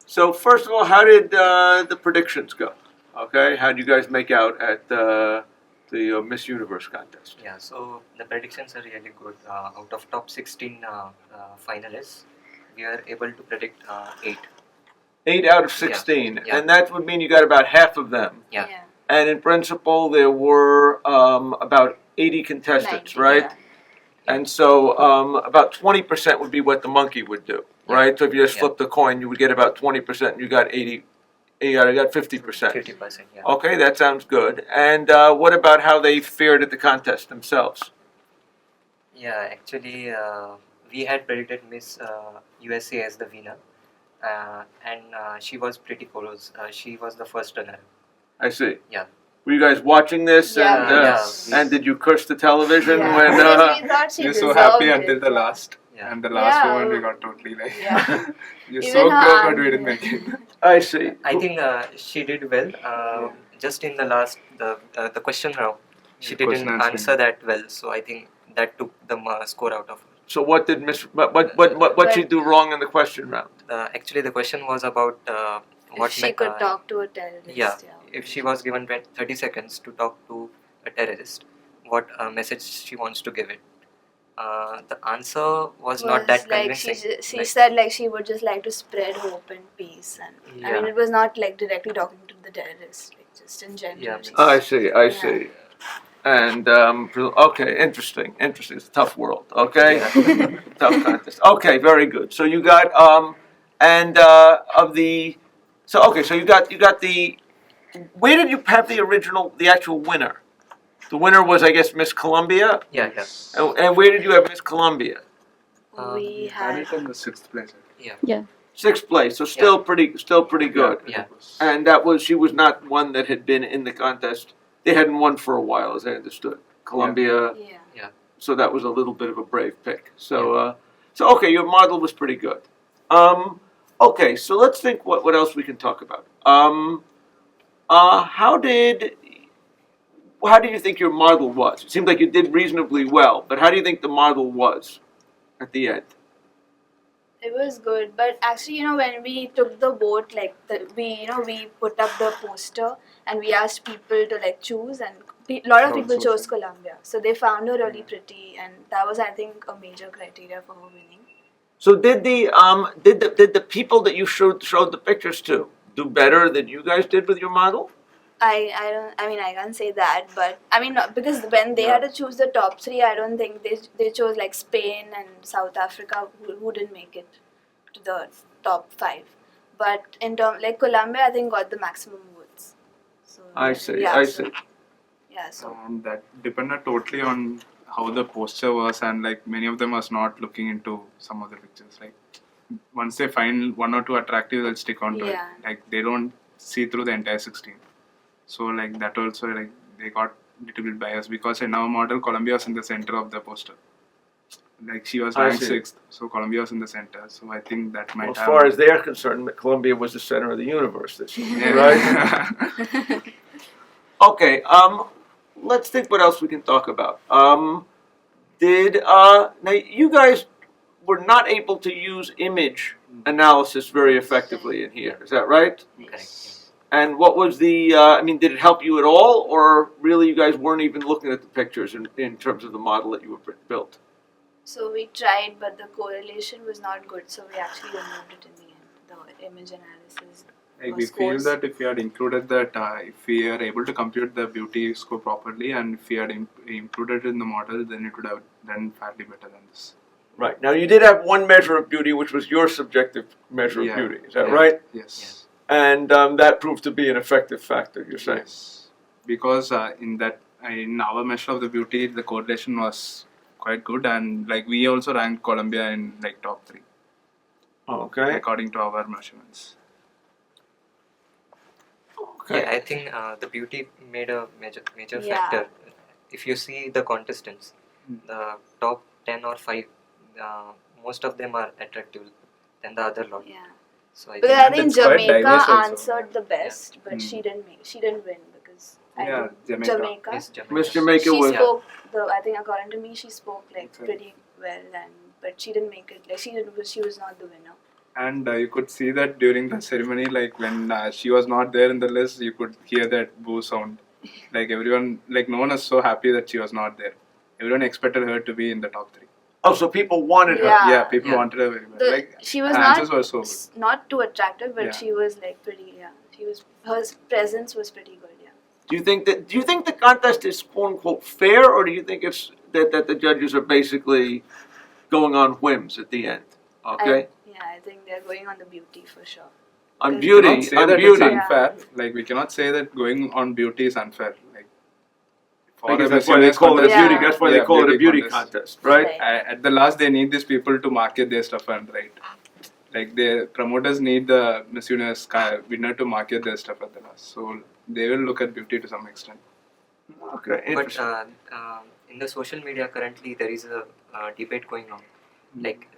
So first of all, how did the predictions go? Okay, how did you guys make out at the Miss Universe contest? Yeah, so the predictions are really good. Out of top 16 finalists, we are able to predict 8. 8 out of 16, Yeah. and that would mean you got about half of them. Yeah. And in principle, there were about 80 contestants, 90, right? yeah. And so about 20% would be what the monkey would do, right? So if you just Yeah. flipped the coin, you would get about 20%, and you got 80. You got 50%. 50%, yeah. Okay, that sounds good. And what about how they fared at the contest themselves? Yeah, actually, we had predicted Miss USA as the winner, and she was pretty close. She was the first runner. I see. Yeah. Were you guys watching this? Yeah, and, yeah. and did you curse the television Yeah. when? Because we thought she You're so deserved happy it, until the yeah. last. Yeah. And the last Yeah. moment we got totally like Yeah. you're Even so her close but aunt- we didn't make it. I see. I think she did well. Just in the last the question round, she Yeah, question didn't answering. answer that well. So I think that took the score out of her. So what did Miss? What she do wrong in the question round? Actually, the question was about what If she could talk to a terrorist. Yeah, if she was given 30 seconds to talk to a terrorist, what message she wants to give it. The answer was not that like convincing. she Like, said like she would just like to spread hope and peace, and I mean Yeah. it was not like directly talking to the terrorists, like just in general. Yeah. just- I see. I Yeah. see. And okay, interesting. Interesting. It's a tough world. Okay, tough contest. Okay, very good. So you got and of the, so okay, so you got the. Where did you have the actual winner? The winner was, I guess, Miss Columbia. yeah, yeah. And where did you have Miss Columbia? We Had had it in the 6th place. Sixth place. So still pretty good. Yeah. And she was not one that had been in the contest. They hadn't won for a while, as I understood. Columbia. yeah. So that was a little bit of a brave pick. So, okay, your model was pretty good. Okay, so let's think what else we can talk about. How do you think your model was? It seemed like you did reasonably well, but how do you think the model was at the end? It was good, but actually, when we took the vote, like we put up the poster and we asked people to like choose, and a lot of people chose Columbia, so they found her really pretty, and that was, I think, a major criteria for her winning. So did the people that you showed the pictures to do better than you guys did with your model? I can't say that, but I mean, because when they had to choose the top 3, I don't think they chose like Spain and South Africa, who didn't make it to the top 5. But in terms like Colombia, I think got the maximum votes. So I see. yeah, I so- see. Yeah, so And that depended totally on how the posture was, and like many of them was not looking into some of the pictures. Like once they find 1 or 2 attractive, they'll stick on to it. Yeah. Like they don't see through the entire 16. So like that also, like they got little bit biased because in our model Colombia was in the center of the poster. Like she was I ranked see. 6th, so Colombia was in the center. So I think that might Well, as have. far as they're concerned, Columbia was the center of the universe this year, Yeah. right? Okay. Let's think what else we can talk about. Now you guys were not able to use image analysis very effectively in here. Is that right? Correct. And what was the? Did it help you at all, or really you guys weren't even looking at the pictures in terms of the model that you were built? So we tried, but the correlation was not good, so we actually removed it in the end. The image analysis. Like we was feel course. that if we had included that, if we are able to compute the beauty score properly, and if we had included it in the model, then it would have done fairly better than this. Right. Now you did have one measure of beauty, which was your subjective measure Yeah. of beauty. Is that Yeah. right? Yes. And that proved to be an effective factor. You're saying. Yes. Because in our measure of the beauty, the correlation was quite good, and like we also ranked Colombia in like top 3 Okay. according to our measurements. Okay. Yeah, I think the beauty made a major Yeah. factor. If you see the contestants, the top 10 or 5, most of them are attractive than the other lot. Yeah. So I Because think I think it's quite Jamaica diverse also. answered the best, but Mm. she didn't win because I Yeah, think Jamaica. Miss Jamaica. Miss Jamaica she was. spoke I think according to me she spoke like Okay. pretty well, but she didn't make it. Like she was not the winner. And you could see that during the ceremony, like when she was not there in the list, you could hear that boo sound. Like everyone, like no one was so happy that she was not there. Everyone expected her to be in the top 3. Oh, so people wanted her. Yeah. Yeah, people Yeah. wanted her very much. Like She was her not answers were so good. not too attractive, but Yeah. she was like pretty. Yeah, she was. Her presence was pretty good. Yeah. Do you think the contest is quote unquote fair, or do you think it's that the judges are basically going on whims at the end? Okay, I think they're going on the beauty for sure. on We beauty, We cannot say on that beauty. it's unfair. Like we cannot say that going on beauty is unfair. Like for Because a that's why they Miss call it a Universe beauty. Yeah. That's why they call it a beauty contest. contest, right? Right. At the last, they need these people to market their stuff and right. Like the promoters need the Miss Universe winner to market their stuff at the last. So they will look at beauty to some extent. Okay, But interesting. in the social media currently there is a debate going on. Like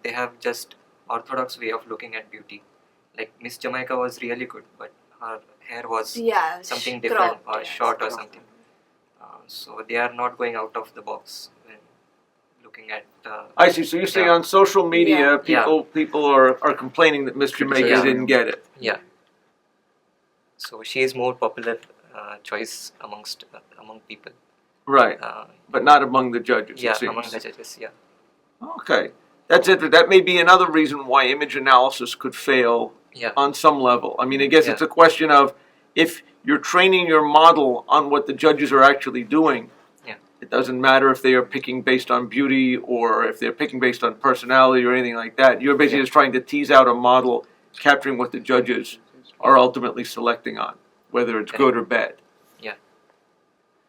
they have just orthodox way of looking at beauty. Like Miss Jamaica was really good, but her hair was Yeah. something different cropped, or yeah. short or something. So they are not going out of the box when looking at. I see. So you're saying yeah. on social media, Yeah. people are complaining that Miss Jamaica Yeah. didn't get it. Yeah. So she is more popular choice among people. Right, but not among the judges. Yeah, it seems. among the judges. Yeah. Okay, that's it. That may be another reason why image analysis could fail Yeah. on some level. I mean, I guess Yeah. it's a question of if you're training your model on what the judges are actually doing. Yeah. It doesn't matter if they are picking based on beauty or if they're picking based on personality or anything like that. You're basically Yeah. just trying to tease out a model capturing what the judges are ultimately selecting on, whether it's good or bad. Yeah.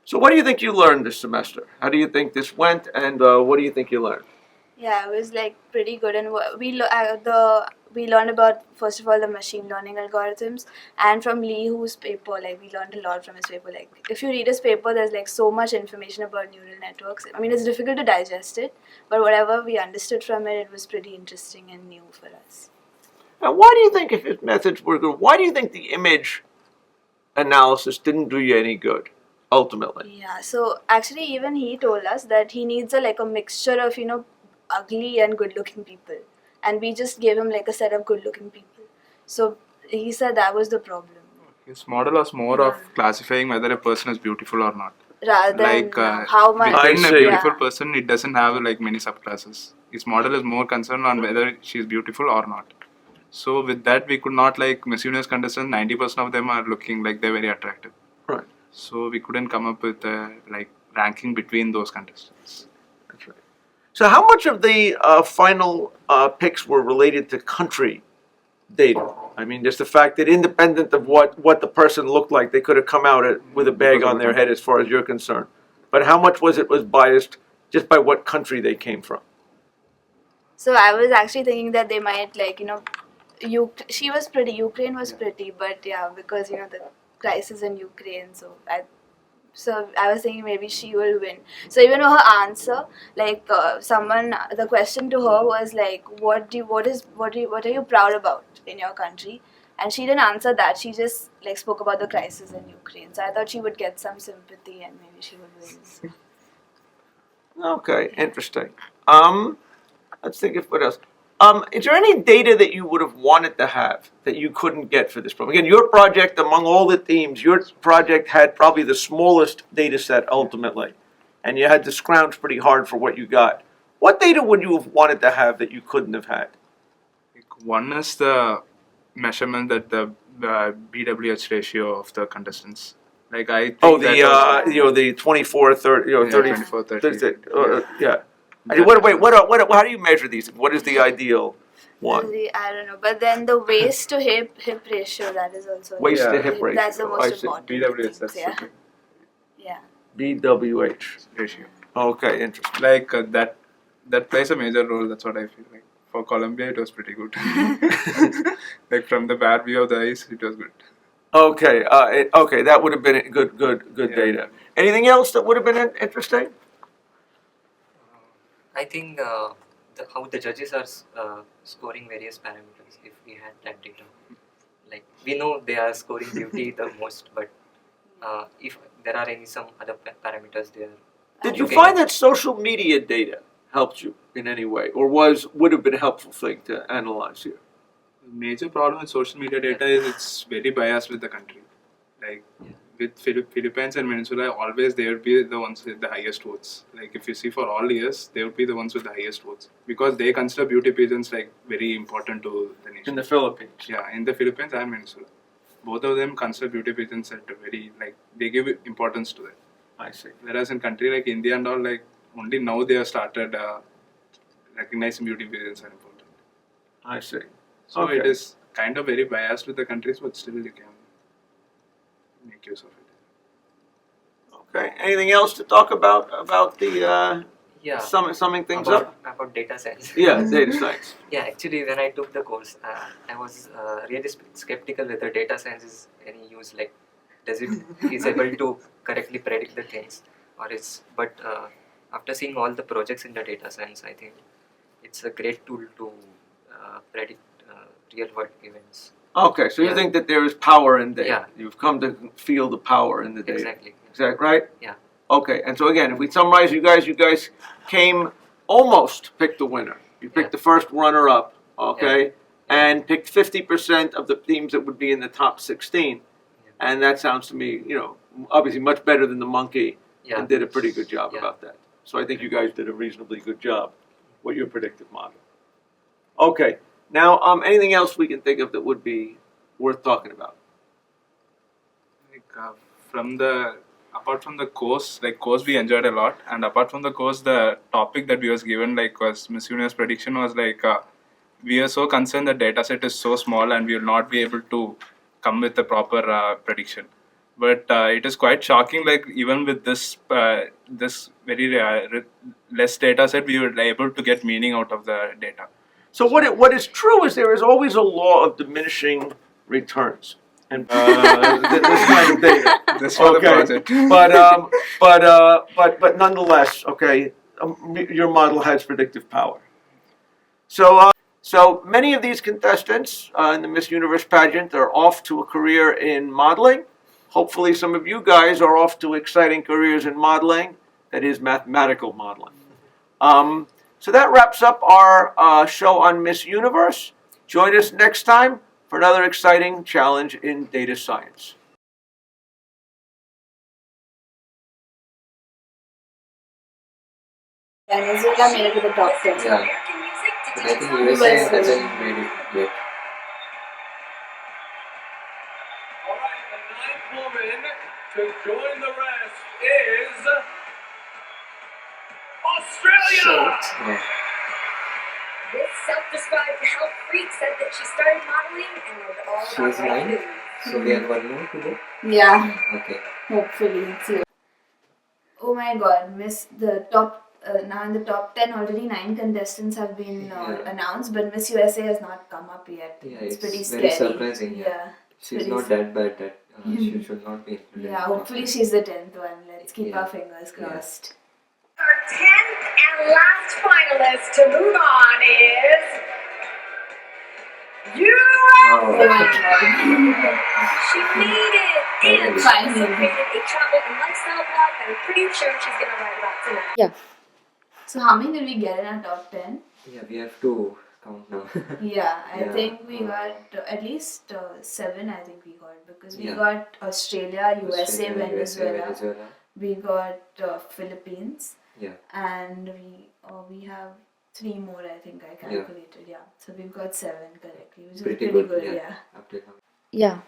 So, what do you think you learned this semester? How do you think this went, and what do you think you learned? Yeah, it was like pretty good, and we learned about, first of all, the machine learning algorithms, and from Lee Hu's paper, like we learned a lot from his paper. Like if you read his paper, there's like so much information about neural networks. I mean, it's difficult to digest it, but whatever we understood from it, it was pretty interesting and new for us. And why do you think, if his methods were good, why do you think the image analysis didn't do you any good, ultimately? Yeah, so actually, even he told us that he needs a mixture of ugly and good-looking people, and we just gave him like a set of good-looking people. So he said that was the problem, His model was more of classifying whether a person is beautiful or not. rather than Like how much. within I a see. beautiful Yeah. person, it doesn't have like many subclasses. His model is more concerned on whether she is beautiful or not. So with that, we could not like Miss Universe contestants. 90% of them are looking like they're very attractive. Right. So we couldn't come up with a like ranking between those contestants. That's right. So, how much of the final picks were related to country data? I mean, just the fact that independent of what the person looked like, they could have come out with a bag on their head as far as you're concerned. But how much was biased just by what country they came from? So I was actually thinking that they might she was pretty. Ukraine was pretty, but yeah, because the crisis in Ukraine. So I was thinking maybe she will win. So even her answer, the question to her was like, what are you proud about in your country? And she didn't answer that. She just spoke about the crisis in Ukraine. So I thought she would get some sympathy and maybe she would win. Okay, interesting. Let's think of what else. Is there any data that you would have wanted to have that you couldn't get for this problem? Again, your project, among all the teams, your project had probably the smallest data set ultimately, and you had to scrounge pretty hard for what you got. What data would you have wanted to have that you couldn't have had? One is the measurement that the BWH ratio of the contestants. Like I think Oh, that was- the 24, 30, yeah, 30, 24, 30. 30 yeah. I mean, That- what, how do you measure these? What is the ideal one? I don't know. But then the waist to hip ratio, that is also Waist to hip ratio. That's the I most see. important. BWH, that's yeah. the Yeah. BWH. ratio. Okay, interesting. Like that plays a major role. That's what I feel like. For Colombia, it was pretty good. Like from the bad view of the ice, it was good. Okay, okay, that would have been good Yeah. data. Anything else that would have been interesting? I think how the judges are scoring various parameters. If we had that data, like we know they are scoring beauty the most, but if there are some other parameters there. Did you Okay. find that social media data helped you in any way, or would have been a helpful thing to analyze here? Major problem with social media data is it's very biased with the country. Like with Philippines and Venezuela, always they would be the ones with the highest votes. Like if you see for all years, they would be the ones with the highest votes because they consider beauty pageants like very important to the nation. In the Philippines. Yeah, in the Philippines and Venezuela, both of them consider beauty pageants at a very like they give importance to that. I see. Whereas in country like India and all, like only now they have started recognizing beauty pageants are important. I see. So Okay. it is kind of very biased with the countries, but still you can make use of it. Okay. Anything else to talk about the Yeah. summing things about, up? about data science. Yeah, data science. Yeah, actually, when I took the course, I was really skeptical whether data science is any use. Like, does it is able to correctly predict the things, or it's. But after seeing all the projects in the data science, I think it's a great tool to predict real world events. Okay, so you Yeah. think that there is power in data. Yeah. You've come to feel the power in the data. Exactly. Is that right? Yeah. Okay, and so again, if we summarize, you guys came almost picked the winner. You picked Yeah. the first runner-up, okay, and picked 50% of the teams that would be in the top 16. Yeah. And that sounds to me, obviously much better than the monkey, Yeah. and did a pretty good job Yeah. about that. So I think you guys did a reasonably good job with your predictive model. Okay, now anything else we can think of that would be worth talking about? Like apart from the course, like course we enjoyed a lot, and apart from the course, the topic that we was given like was Miss Universe prediction was like we are so concerned that data set is so small and we will not be able to come with a proper prediction. But it is quite shocking. Like even with this this very less data set, we were able to get meaning out of the data. So what is true is there is always a law of diminishing returns, and this kind of data. This was the project. But nonetheless, okay, your model has predictive power. So many of these contestants in the Miss Universe pageant are off to a career in modeling. Hopefully, some of you guys are off to exciting careers in modeling. That is mathematical modeling. So that wraps up our show on Miss Universe. Join us next time for another exciting challenge in data science. Venezuela made it to the top 10. Yeah. But I think USA hasn't made it yet. All right, the ninth woman to join the rest is Australia! Yeah. This self-described health freak said that she started modeling and was all She's about right nine? food. So we have one more to go. Yeah, Okay. hopefully it's you. Oh my god, Miss the top now in the top 10 already 9 contestants have been Yeah. announced, but Miss USA has not come up yet. Yeah, it's pretty it's scary. very surprising, yeah. Yeah. She's pretty not that bad that she should not be included. Yeah, in the top hopefully 10. she's the 10th one. Let's keep Yeah. our fingers crossed. Our 10th and last finalist to move on is Oh USA! my god. She made it! And she Finally. also created a travel and lifestyle blog that I'm pretty sure she's going to write about tonight. So how many did we get in our top 10? Yeah, we have to count now. Yeah, I Yeah. think we got at least 7. I think we got because we Yeah. got Australia, USA, Australia, Venezuela. Venezuela. We got Philippines, Yeah. and we have 3 more. I think I calculated. Yeah, so we've got 7 correctly, which is Pretty pretty good, good. yeah. Yeah. Up till now. Yeah.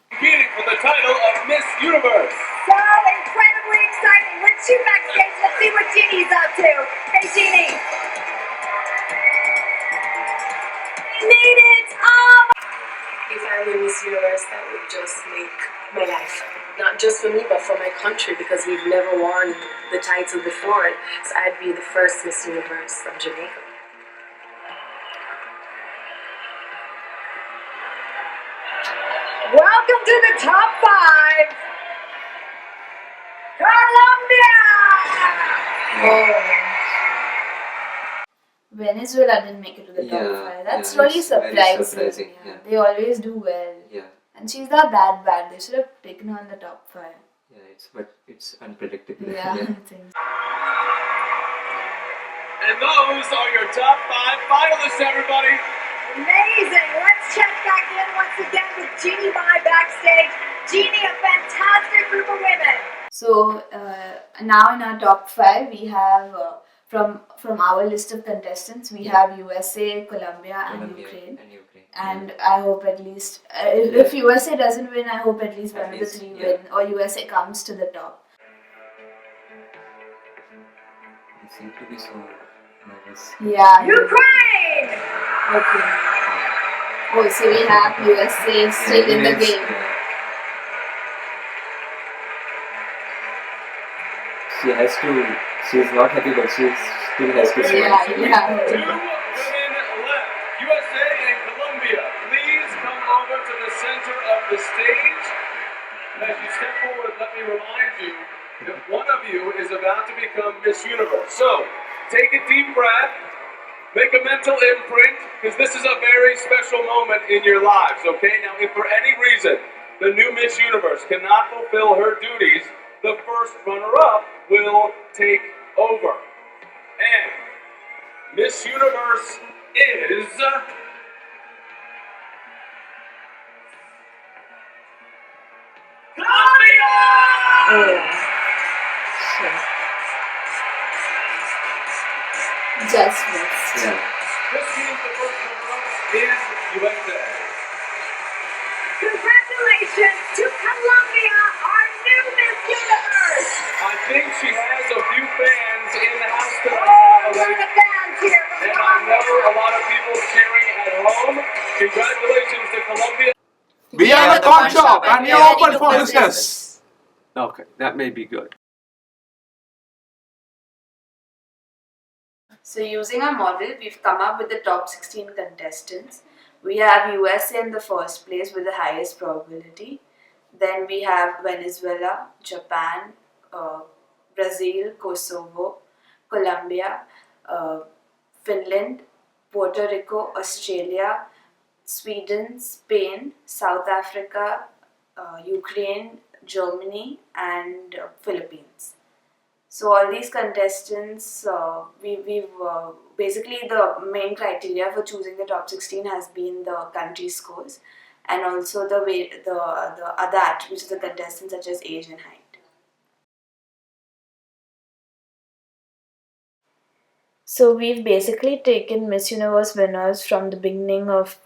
Competing for the title of Miss Universe. So incredibly exciting. Let's shoot backstage. Let's see what Jeannie's up to. Hey, Jeannie. Made it! If I were Miss Universe, that would just make my life. Not just for me, but for my country, because we've never won the title before. So I'd be the first Miss Universe of Jamaica. Welcome to the top 5. Colombia! Venezuela didn't make it to the top Yeah, 5. That's yeah, really it's very surprising. surprising, yeah. They always do well. Yeah. And she's not that bad. They should have taken her in the top 5. Yeah, it's unpredictable. Yeah, I think. And those are your top 5 finalists, everybody. Amazing. Let's check back in once again with Jeannie Mai backstage. Jeannie, a fantastic group of women. So now in our top 5 we have from our list of contestants we have USA, Colombia and Colombia Ukraine. and Ukraine. And I hope at least if USA doesn't win, I hope at least At one of the least, 3 yeah. win or USA comes to the top. You seem to be so nervous. Yeah. Ukraine! Okay. Oh, so we have USA still in the anyways, game. yeah. She's not happy, but she still has to smile. Yeah, Two yeah. women left. USA and Colombia, please come over to the center of the stage. And as you step forward, let me remind you that one of you is about to become Miss Universe. So take a deep breath, make a mental imprint, because this is a very special moment in your lives, okay? Now, if for any reason the new Miss Universe cannot fulfill her duties, the first runner-up will take over. And Miss Universe is Colombia! Just missed. Yeah. This means the first runner-up is USA. Congratulations to Colombia, our new Miss Universe! I think she has a few fans in the house Oh, tonight. look at fans here from And I know Colombia! a lot of people cheering at home. Congratulations to Colombia. We are the pawn shop and we are open for business. Okay, that may be good. So using our model, we've come up with the top 16 contestants. We have USA in the first place with the highest probability. Then we have Venezuela, Japan, Brazil, Kosovo, Colombia, Finland, Puerto Rico, Australia, Sweden, Spain, South Africa, Ukraine, Germany, and Philippines. So all these contestants, we've basically the main criteria for choosing the top 16 has been the country scores, and also the other attributes of the contestants such as age and height. So we've basically taken Miss Universe winners from the beginning of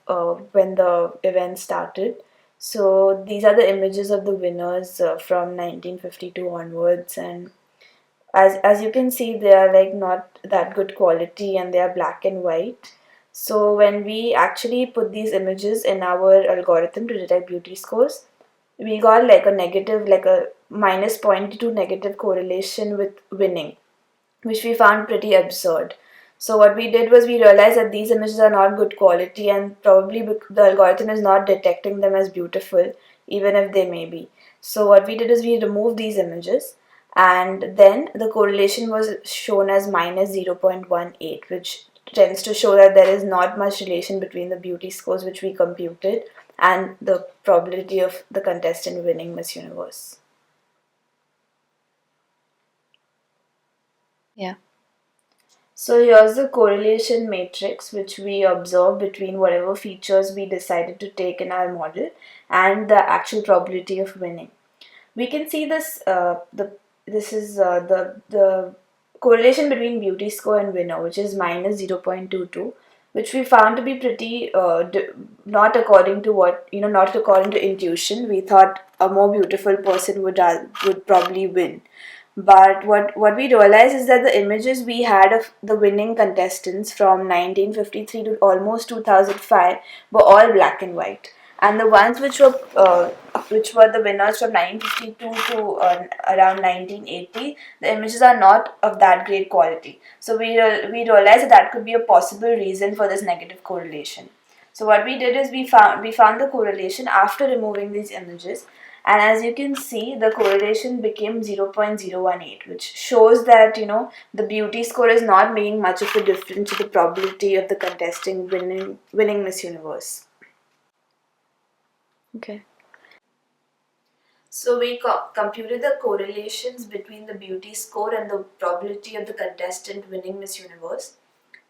when the event started. So these are the images of the winners from 1952 onwards, and as you can see, they are like not that good quality and they are black and white. So when we actually put these images in our algorithm to detect beauty scores, we got like a negative, like a minus 0.2 negative correlation with winning, which we found pretty absurd. So what we did was we realized that these images are not good quality and probably the algorithm is not detecting them as beautiful, even if they may be. So what we did is we removed these images, and then the correlation was shown as minus 0.18, which tends to show that there is not much relation between the beauty scores which we computed and the probability of the contestant winning Miss Universe. Yeah. So here's the correlation matrix which we observe between whatever features we decided to take in our model and the actual probability of winning. We can see this. This is the correlation between beauty score and winner, which is minus 0.22, which we found to be pretty not according to not according to intuition. We thought a more beautiful person would probably win. But what we realized is that the images we had of the winning contestants from 1953 to almost 2005 were all black and white, and the ones which were the winners from 1952 to around 1980, the images are not of that great quality. So we realized that could be a possible reason for this negative correlation. So what we did is we found the correlation after removing these images, and as you can see, the correlation became 0.018, which shows that the beauty score is not making much of a difference to the probability of the contestant winning Miss Universe. Okay. So we computed the correlations between the beauty score and the probability of the contestant winning Miss Universe.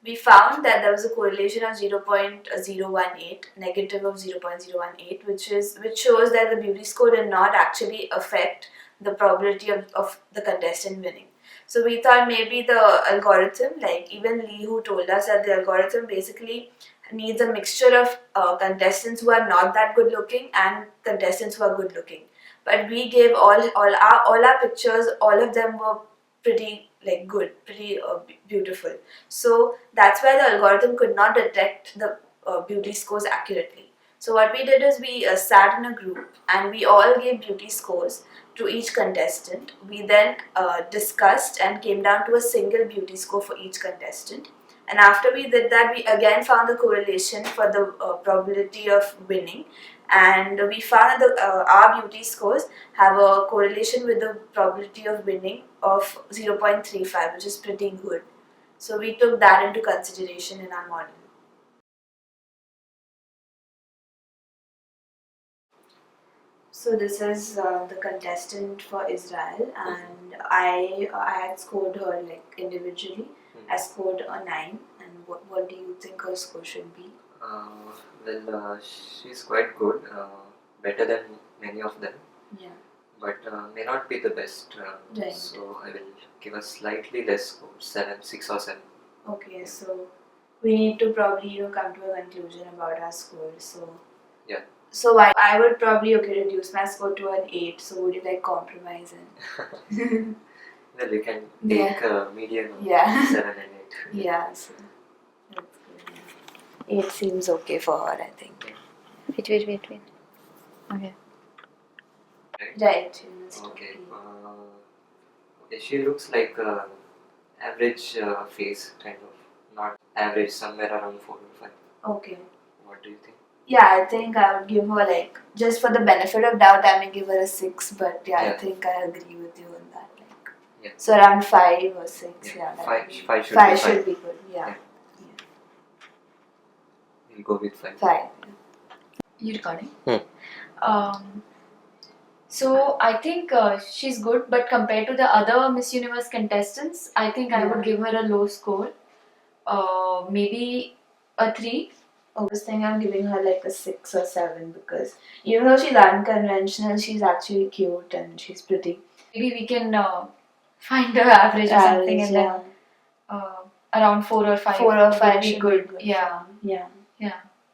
we found that there was a correlation of 0.018, negative of 0.018, which shows that the beauty score did not actually affect the probability of the contestant winning. So we thought maybe the algorithm, like even Lee who told us that the algorithm basically needs a mixture of contestants who are not that good looking and contestants who are good looking. But we gave all our pictures, all of them were pretty like good, pretty beautiful. So that's why the algorithm could not detect the beauty scores accurately. So what we did is we sat in a group and we all gave beauty scores to each contestant. We then discussed and came down to a single beauty score for each contestant. And after we did that, we again found the correlation for the probability of winning. And we found that our beauty scores have a correlation with the probability of winning of 0.35, which is pretty good. So we took that into consideration in our model. So this is the contestant for Israel, and I had scored her like individually. I scored a 9, and what do you think her score should be? She's quite good, better than many of them, Yeah. but may not be the best. Right. So I will give a slightly less score, 6 or 7. Okay, so we need to probably come to a conclusion about our score. So Yeah. So I would probably reduce my score to an 8. So would you like compromise and Well, you can take a median of Yeah. 7 and 8. yeah, so that's good. Yeah. 8 seems okay for her, I think. Wait. Okay. Right. Okay. Okay. She looks like average face, kind of. Not average, somewhere around 4 or 5. Okay. What do you think? Yeah, I think I would give her like, just for the benefit of doubt, I may give her a 6. But yeah, I Yeah. think I agree with you on that. Like, Yeah. so around 5 or 6. Yeah, Yeah, that 5 would be- 5 should 5 be should fine. be good. Yeah. We'll go with 5. 5. You recording? Hmm. So I think she's good, but compared to the other Miss Universe contestants, I think I would give her a low score. Maybe a 3. I was thinking I'm giving her like a 6 or 7 because even though she's unconventional, she's actually cute and she's pretty. Maybe we can find her average or something, and yeah. then around 4 or 5. 4 or 5 would be should good. be good. Yeah.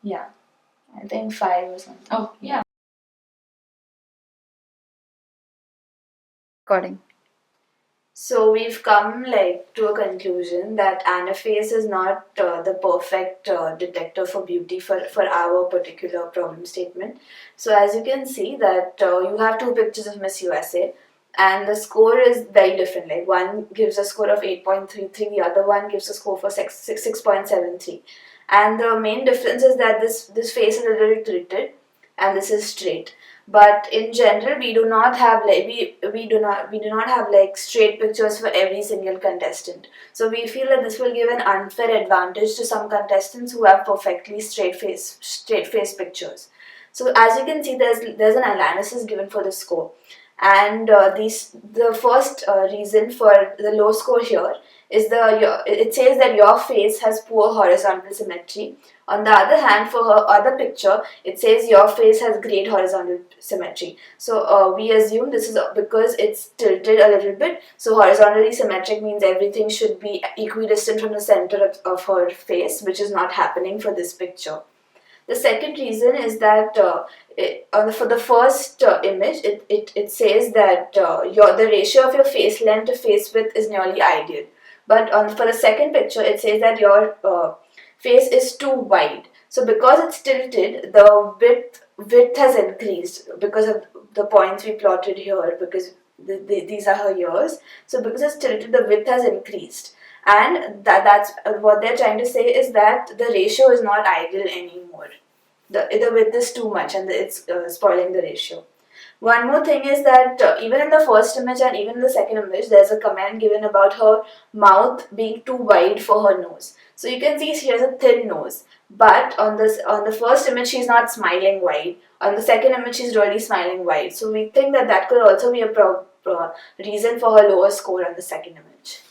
Yeah. I think 5 or something. Oh, yeah. Recording. So we've come like to a conclusion that anaphase is not the perfect detector for beauty for our particular problem statement. So as you can see that you have 2 pictures of Miss USA and the score is very different. Like one gives a score of 8.33, the other one gives a score for 6.73. And the main difference is that this face is a little tilted and this is straight. But in general, we do not have like we do not have like straight pictures for every single contestant. So we feel that this will give an unfair advantage to some contestants who have perfectly straight face pictures. So as you can see, there's an analysis given for the score, and the first reason for the low score here is it says that your face has poor horizontal symmetry. On the other hand, for her other picture, it says your face has great horizontal symmetry. So we assume this is because it's tilted a little bit. So horizontally symmetric means everything should be equidistant from the center of her face, which is not happening for this picture. The second reason is that for the first image, it says that the ratio of your face length to face width is nearly ideal. But for the second picture, it says that your face is too wide. So because it's tilted, the width has increased because of the points we plotted here, because these are her ears. So because it's tilted, the width has increased. And that's what they're trying to say is that the ratio is not ideal anymore. The width is too much and it's spoiling the ratio. One more thing is that even in the first image and even in the second image, there's a comment given about her mouth being too wide for her nose. So you can see she has a thin nose, but on the first image she's not smiling wide. On the second image she's really smiling wide. So we think that could also be a reason for her lower score on the second image.